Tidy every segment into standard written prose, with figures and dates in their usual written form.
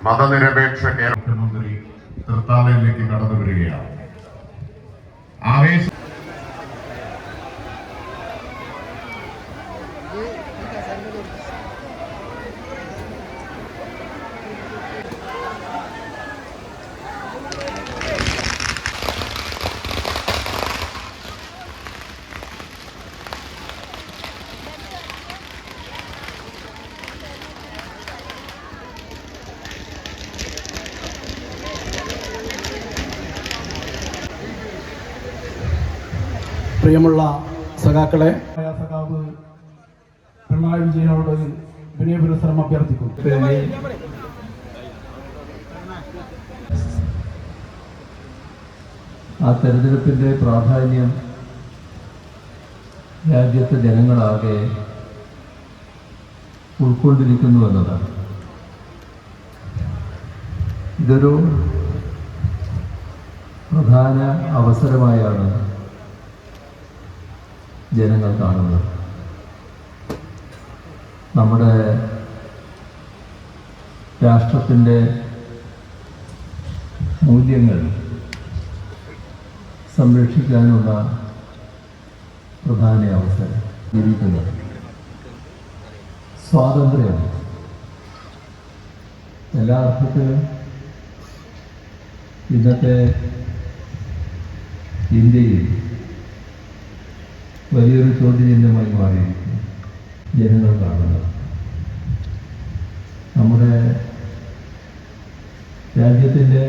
മതനിരപേക്ഷ കേരള മുഖ്യമന്ത്രി തൃത്താലയിലേക്ക് കടന്നു വരികയാണ്. ആവേശ പ്രിയമുള്ള സഖാക്കളെ, സഖാവ് പിണറായി വിജയനോട് വിനയപുരസ്സരം അഭ്യർത്ഥിക്കുന്നു. ആ തെരഞ്ഞെടുപ്പിൻ്റെ പ്രാധാന്യം രാജ്യത്തെ ജനങ്ങളാകെ ഉൾക്കൊണ്ടിരിക്കുന്നു എന്നതാണ്. ഇതൊരു പ്രധാന അവസരമായാണ് ജനങ്ങൾ കാണുന്നത്. നമ്മുടെ രാഷ്ട്രത്തിൻ്റെ മൂല്യങ്ങൾ സംരക്ഷിക്കാനുള്ള പ്രധാന അവസരം ജീവിക്കുന്നത്. സ്വാതന്ത്ര്യം എല്ലാ അർത്ഥത്തിലും ഇന്നത്തെ ഇന്ത്യയിൽ വലിയൊരു ചോദ്യചിഹ്നമായി മാറിയിരിക്കുന്നു. ജനങ്ങൾ കാണുന്നത് നമ്മുടെ രാജ്യത്തിൻ്റെ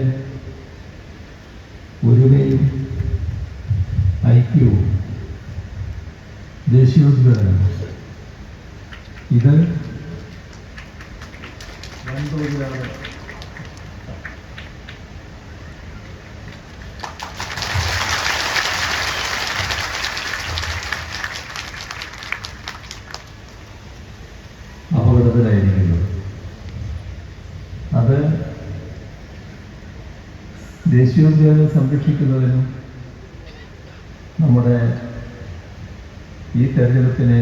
ഒരുമയും ഐക്യവും ദേശീയോദ്ഗ്രഥനം ഇത് വൻതോതിലാണ് അപകടത്തിലായിരിക്കുന്നത്. അത് ദേശീയോദ്യാനം സംരക്ഷിക്കുന്നതിനും നമ്മുടെ ഈ തെരഞ്ഞെടുപ്പിനെ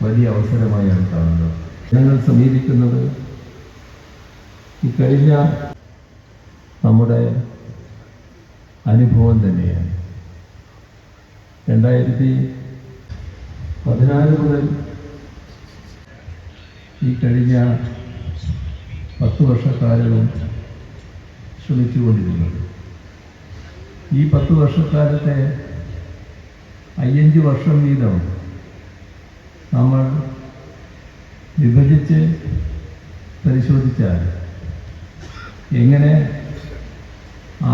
വലിയ അവസരമായാണ് കാണുന്നത്. ഞങ്ങൾ സമീപിക്കുന്നത് ഇക്കഴിഞ്ഞ നമ്മുടെ അനുഭവം തന്നെയാണ്. 2014 മുതൽ ഈ കഴിഞ്ഞ 10 വർഷക്കാലവും ശ്രമിച്ചുകൊണ്ടിരുന്നത്. ഈ 10 വർഷക്കാലത്തെ 5 വർഷം വീതം നമ്മൾ വിഭജിച്ച് പരിശോധിച്ചാൽ എങ്ങനെ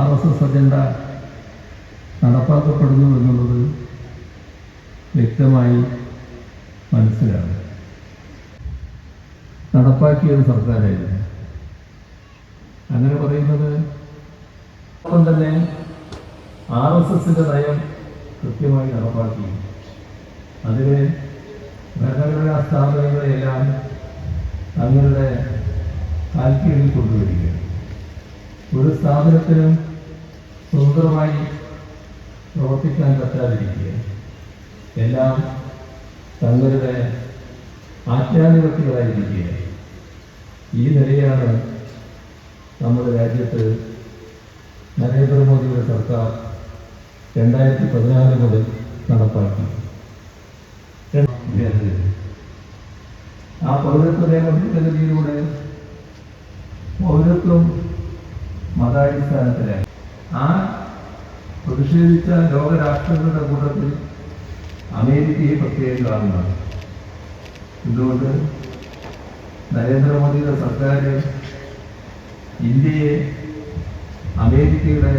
RSS അജണ്ട നടപ്പാക്കപ്പെടുന്നു എന്നുള്ളത് വ്യക്തമായി മനസ്സിലാകും. നടപ്പാക്കിയത് സർക്കാരായിരുന്നു. അങ്ങനെ പറയുന്നത് ഒപ്പം തന്നെ RSSന്റെ നയം കൃത്യമായി നടപ്പാക്കി അതിന് ഭരണഘടനാ സ്ഥാപനങ്ങളെല്ലാം തങ്ങളുടെ കാൽക്കീഴിൽ കൊണ്ടുവരിക. ഒരു സ്ഥാപനത്തിനും സ്വതന്ത്രമായി പ്രവർത്തിക്കാൻ പറ്റാതിരിക്കുക. എല്ലാം തങ്ങളുടെ ആജ്ഞാനുവർത്തികളായിരിക്കുക. ഈ നിലയാണ് നമ്മുടെ രാജ്യത്ത് നരേന്ദ്രമോദിയുടെ സർക്കാർ 2014 മുതൽ നടപ്പാക്കി. ആ പൗരത്വ നിയമ ഭേദഗതിയിലൂടെ പൗരത്വം മതാടിസ്ഥാനത്തിലായി. ആ പ്രതിഷേധിച്ച ലോകരാഷ്ട്രങ്ങളുടെ കൂട്ടത്തിൽ അമേരിക്കയെ പ്രത്യേകം കാണുന്നതാണ്. എന്തുകൊണ്ട് നരേന്ദ്രമോദിയുടെ സർക്കാർ ഇന്ത്യയെ അമേരിക്കയുടെ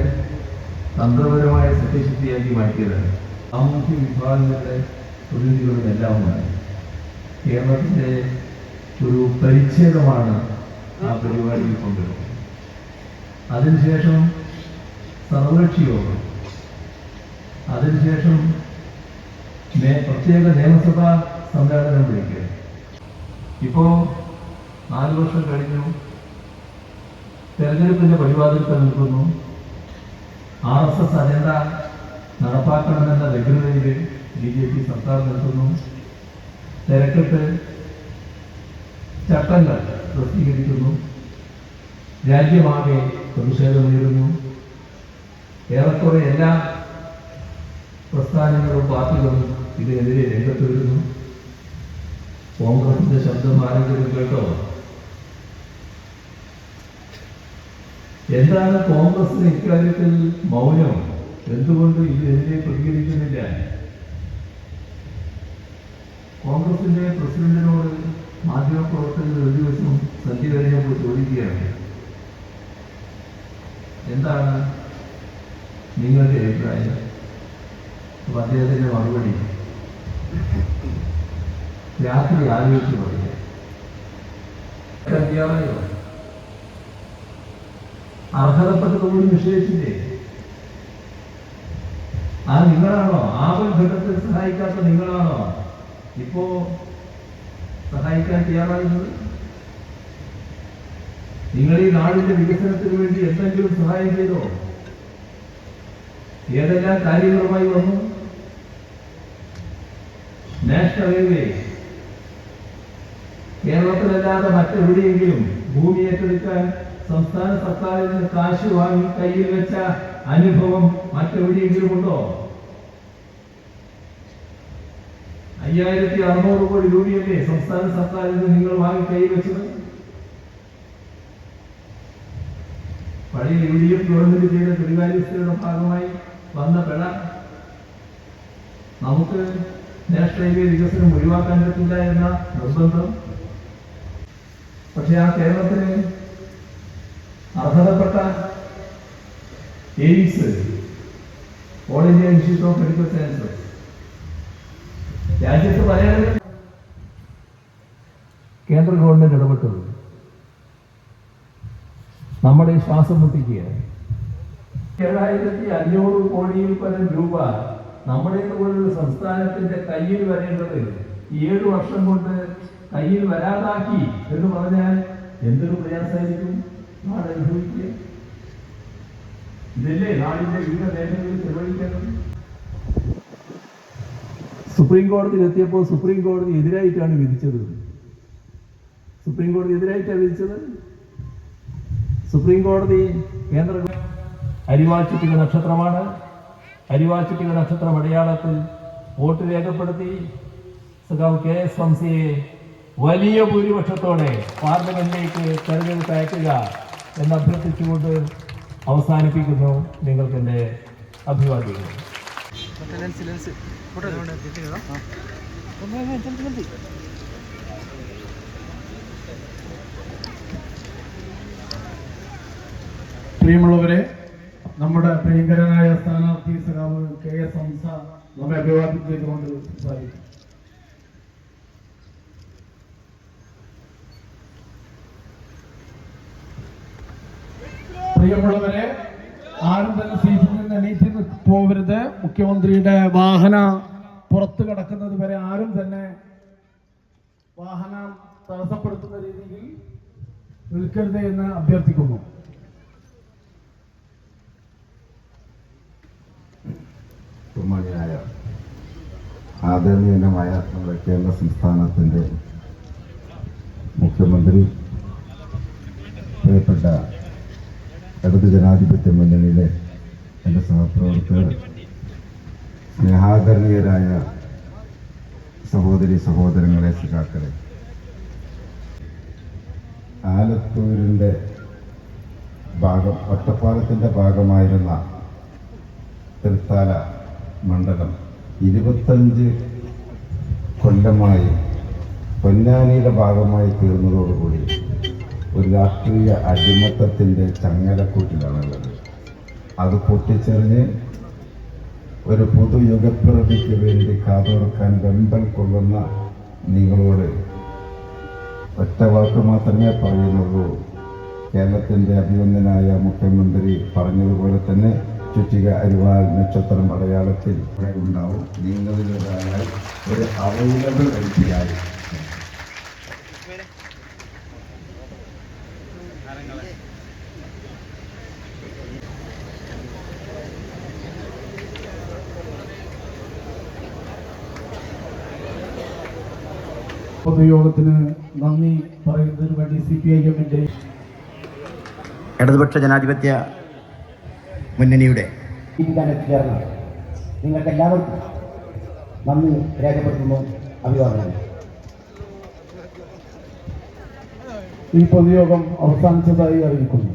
തന്ത്രപരമായ സത്യശക്തിയാക്കി മാറ്റിയതാണ്. സാമൂഹ്യ വിഭാഗങ്ങളുടെ പ്രതിനിധികളും എല്ലാം ഉണ്ടായി. കേരളത്തിൻ്റെ ഒരു പരിച്ഛേദമാണ് ആ പരിപാടിയിൽ കൊണ്ടുവരുന്നത്. അതിനുശേഷം സർവകക്ഷി യോഗം, അതിനുശേഷം പ്രത്യേക നിയമസഭാ സമ്മേളനം വിളിക്കുക. ഇപ്പോൾ 4 വർഷം കഴിഞ്ഞു. തെരഞ്ഞെടുപ്പിൻ്റെ പരിപാടികൾ നിൽക്കുന്നു. RSS അജണ്ട നടപ്പാക്കണമെന്ന വ്യഗ്രതയിൽ BJP സർക്കാർ നിൽക്കുന്നു. തിരക്കിട്ട് ചട്ടങ്ങൾ പ്രസിദ്ധീകരിക്കുന്നു. രാജ്യമാകെ പ്രതിഷേധമുയരുന്നു. ഏറെക്കുറെ എല്ലാ പ്രസ്ഥാനങ്ങളും പാർട്ടികളും ഇതിനെതിരെ രംഗത്ത് വരുന്നു. കോൺഗ്രസിന്റെ ശബ്ദം ആരെങ്കിലും കേട്ടോ? എന്താണ് കോൺഗ്രസിന് ഇക്കാര്യത്തിൽ മൗനം? എന്തുകൊണ്ട് ഇതിനെതിരെ പ്രതികരിക്കുന്നില്ല? കോൺഗ്രസിന്റെ പ്രസിഡന്റിനോട് മാധ്യമപ്രവർത്തകർ ഒരു ദിവസം സന്ധ്യ കഴിഞ്ഞപ്പോൾ ചോദിക്കുകയാണ്, എന്താണ് നിങ്ങളുടെ അഭിപ്രായം? അപ്പൊ അദ്ദേഹത്തിന്റെ മറുപടി രാത്രി ആലോചിച്ച് പറയുക. അർഹതപ്പെട്ടതുകൂടി നിഷേധിച്ചില്ലേ? ആ നിങ്ങളാണോ? ആപൽഘട്ടത്തിൽ സഹായിക്കാത്ത നിങ്ങളാണോ ഇപ്പോ സഹായിക്കാൻ തയ്യാറാകുന്നത്? നിങ്ങൾ ഈ നാടിന്റെ വികസനത്തിന് വേണ്ടി എന്തെങ്കിലും സഹായം ചെയ്തോ? ഏതെല്ലാം കാര്യങ്ങളുമായി വന്നു? നാഷണൽ ഹൈവേ കേരളത്തിലല്ലാതെ മറ്റെവിടെയെങ്കിലും ഭൂമി ഏറ്റെടുക്കാൻ സംസ്ഥാന സർക്കാരിൽ നിന്ന് കാശ് വാങ്ങി കയ്യിൽ വെച്ച അനുഭവം മറ്റെവിടെയെങ്കിലും ഉണ്ടോ? 5600 കോടി രൂപയല്ലേ സംസ്ഥാന സർക്കാരിൽ നിന്ന് നിങ്ങൾ വാങ്ങി കയ്യിൽ വെച്ചത്? പഴയ UDF ഗവൺമെന്റ് ചെയ്ത കെടുകാര്യസ്ഥയുടെ ഭാഗമായി വന്ന പിഴ നമുക്ക് നാഷണൽ ഹൈവേ വികസനം ഒഴിവാക്കാൻ പറ്റില്ല എന്ന നിർബന്ധം. പക്ഷെ ആ കേരളത്തിന് അർഹതപ്പെട്ട AIIMS, All India Institute of Medical Sciences, രാജ്യത്ത് പലയിടങ്ങളിൽ കേന്ദ്ര ഗവൺമെന്റ് ഇടപെട്ടത് നമ്മുടെ ശ്വാസം മുട്ടിക്കുക. 7500 കോടിയിൽ പരം രൂപ നമ്മുടെ പോലുള്ള സംസ്ഥാനത്തിന്റെ കയ്യിൽ വരേണ്ടത് 7 വർഷം കൊണ്ട് കയ്യിൽ വരാതാക്കി എന്ന് പറഞ്ഞാൽ എന്തൊരു പ്രയാസമായിരിക്കും നാട് അനുഭവിക്കുക. ഇതല്ലേ നാടിന്റെ വിവിധ മേഖലകളിൽ ചെലവഴിക്കേണ്ടത്? സുപ്രീം കോടതിയിൽ എത്തിയപ്പോൾ സുപ്രീം കോടതി എതിരായിട്ടാണ് വിധിച്ചത്. സുപ്രീം കോടതി എതിരായിട്ടാണ് വിധിച്ചത്. സുപ്രീം കോടതി കേന്ദ്ര അരിവാൾ ചുറ്റിക നക്ഷത്രമാണ്. അരിവാൾ ചുറ്റിക നക്ഷത്രം അടയാളത്തിൽ വോട്ട് രേഖപ്പെടുത്തി സഖാവ് KS വംശയെ വലിയ ഭൂരിപക്ഷത്തോടെ പാർലമെന്റിലേക്ക് തെരഞ്ഞെടുപ്പ് അയക്കുക എന്ന് അഭ്യർത്ഥിച്ചുകൊണ്ട് അവസാനിപ്പിക്കുന്നു. നിങ്ങൾക്ക് എൻ്റെ അഭിവാദ്യങ്ങൾ. പ്രിയമുള്ളവരെ, നമ്മുടെ പ്രിയങ്കരനായ സ്ഥാനാർത്ഥി സഖാവ് KS ഹംസ നമ്മെ അഭിവാദ്യം ചെയ്തുകൊണ്ട് സംസാരിക്കും. പ്രിയമുള്ളവരെ, ആരും തന്നെ സീറ്റിൽ നിന്ന് എണീറ്റ് പോകരുത്. മുഖ്യമന്ത്രിയുടെ വാഹന പുറത്ത് കിടക്കുന്നത് വരെ ആരും തന്നെ വാഹനം തടസ്സപ്പെടുത്തുന്ന രീതിയിൽ നിൽക്കരുത് എന്ന് അഭ്യർത്ഥിക്കുന്നു. ബഹുമാനിയായ ആദരണീയമായ നമ്മുടെ കേരള സംസ്ഥാനത്തിൻ്റെ മുഖ്യമന്ത്രി, പ്രിയപ്പെട്ട ഇടത് ജനാധിപത്യ മുന്നണിയിലെ എൻ്റെ സഹപ്രവർത്തകർ, സ്നേഹാദരണീയരായ സഹോദരി സഹോദരങ്ങളെ, സഖാക്കളെ, ആലത്തൂരിൻ്റെ ഭാഗം, ഒറ്റപ്പാലത്തിൻ്റെ ഭാഗമായിരുന്ന തൃത്താല മണ്ഡലം 25 കൊല്ലമായി പൊന്നാനിയുടെ ഭാഗമായി തീർന്നതോടുകൂടി ഒരു രാഷ്ട്രീയ അടിമത്തത്തിൻ്റെ ചങ്ങലക്കൂട്ടിലാണുള്ളത്. അത് പൊട്ടിച്ചെറിഞ്ഞ് ഒരു പുതുയുഗപ്പിറവിക്ക് വേണ്ടി കാതോർക്കാൻ വെമ്പൽ കൊള്ളുന്ന നിങ്ങളോട് ഒറ്റ വാക്ക് മാത്രമേ പറയുന്നുള്ളൂ. കേരളത്തിൻ്റെ അഭിനന്ദനായ മുഖ്യമന്ത്രി പറഞ്ഞതുപോലെ തന്നെ ചുറ്റിക അരിവാൾ നക്ഷത്രം അടയാളത്തിൽ ഉണ്ടാവും. നിങ്ങളിലൊരാളായി ഒരു അവൈലബിൾ എംപിയായി പൊതുയോഗത്തിന് നന്ദി പറയുന്നതിന് വേണ്ടി CPIM-ന്റെ ഇടതുപക്ഷ ജനാധിപത്യ മുന്നണിയുടെ ചേർന്ന് നിങ്ങൾക്ക് എല്ലാവർക്കും നന്ദി രേഖപ്പെടുത്തുന്നു. അഭിവാദനം. ഈ പൊതുയോഗം അവസാനിച്ചതായി അറിയിക്കുന്നു.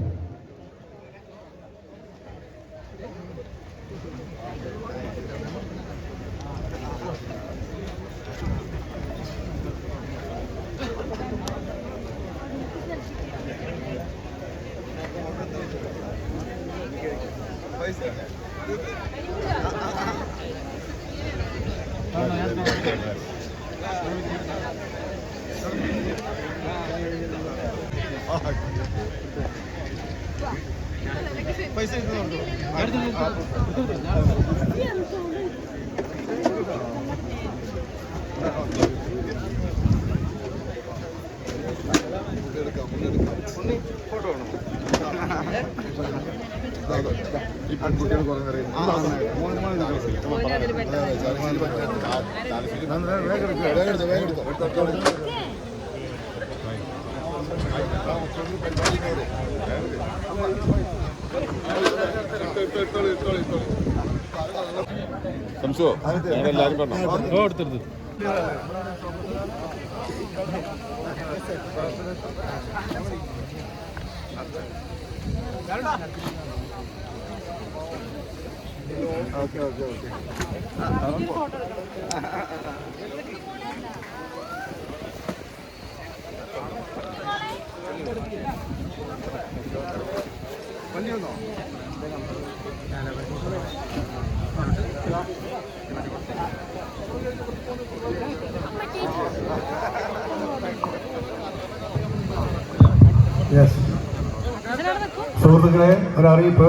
സുഹൃത്തുക്കളെ, ഒരറിയിപ്പ്.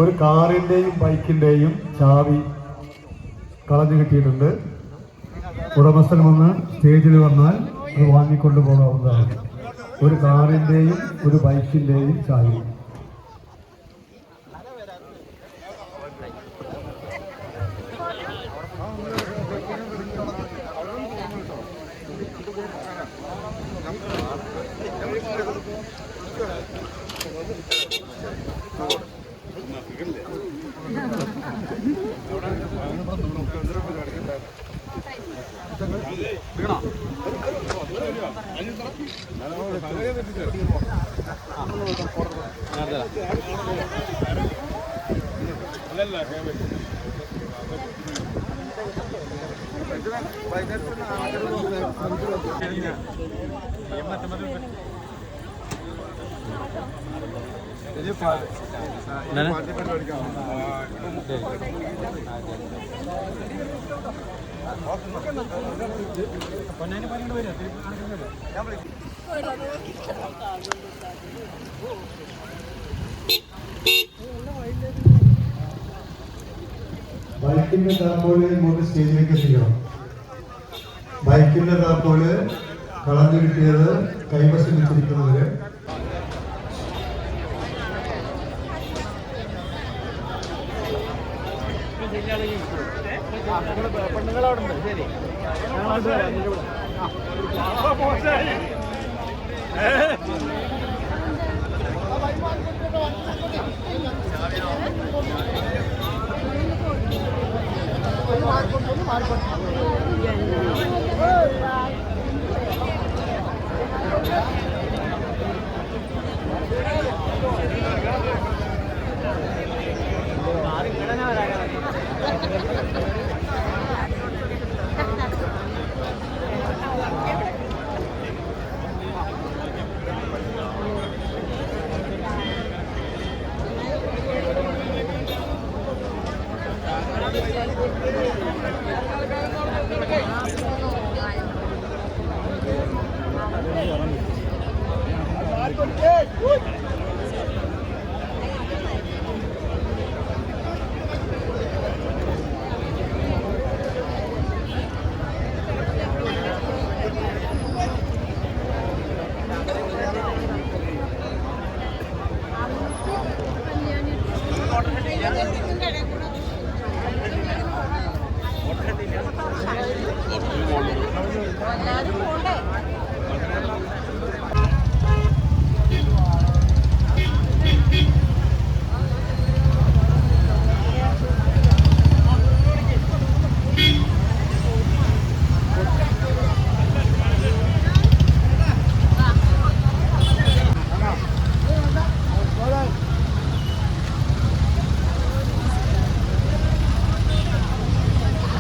ഒരു കാറിൻ്റെയും ബൈക്കിൻ്റെയും ചാവി കളഞ്ഞു കിട്ടിയിട്ടുണ്ട്. ഉടമസ്ഥൻ വന്ന് സ്റ്റേജിൽ വന്നാൽ അത് വാങ്ങിക്കൊണ്ടു പോകാവുന്നതാണ്. ഒരു കാറിൻ്റെയും ഒരു ബൈക്കിൻ്റെയും ചാവി. ബൈക്കിന്റെ താക്കോല് ഇങ്ങോട്ട് സ്റ്റേജിലേക്ക് എത്തിക്കണം. ബൈക്കിന്റെ താക്കോല് കളഞ്ഞു കിട്ടിയത് കൈവശം വെച്ചിരിക്കുന്നവര് പെണ്ണുങ്ങളവിടെ ശരി.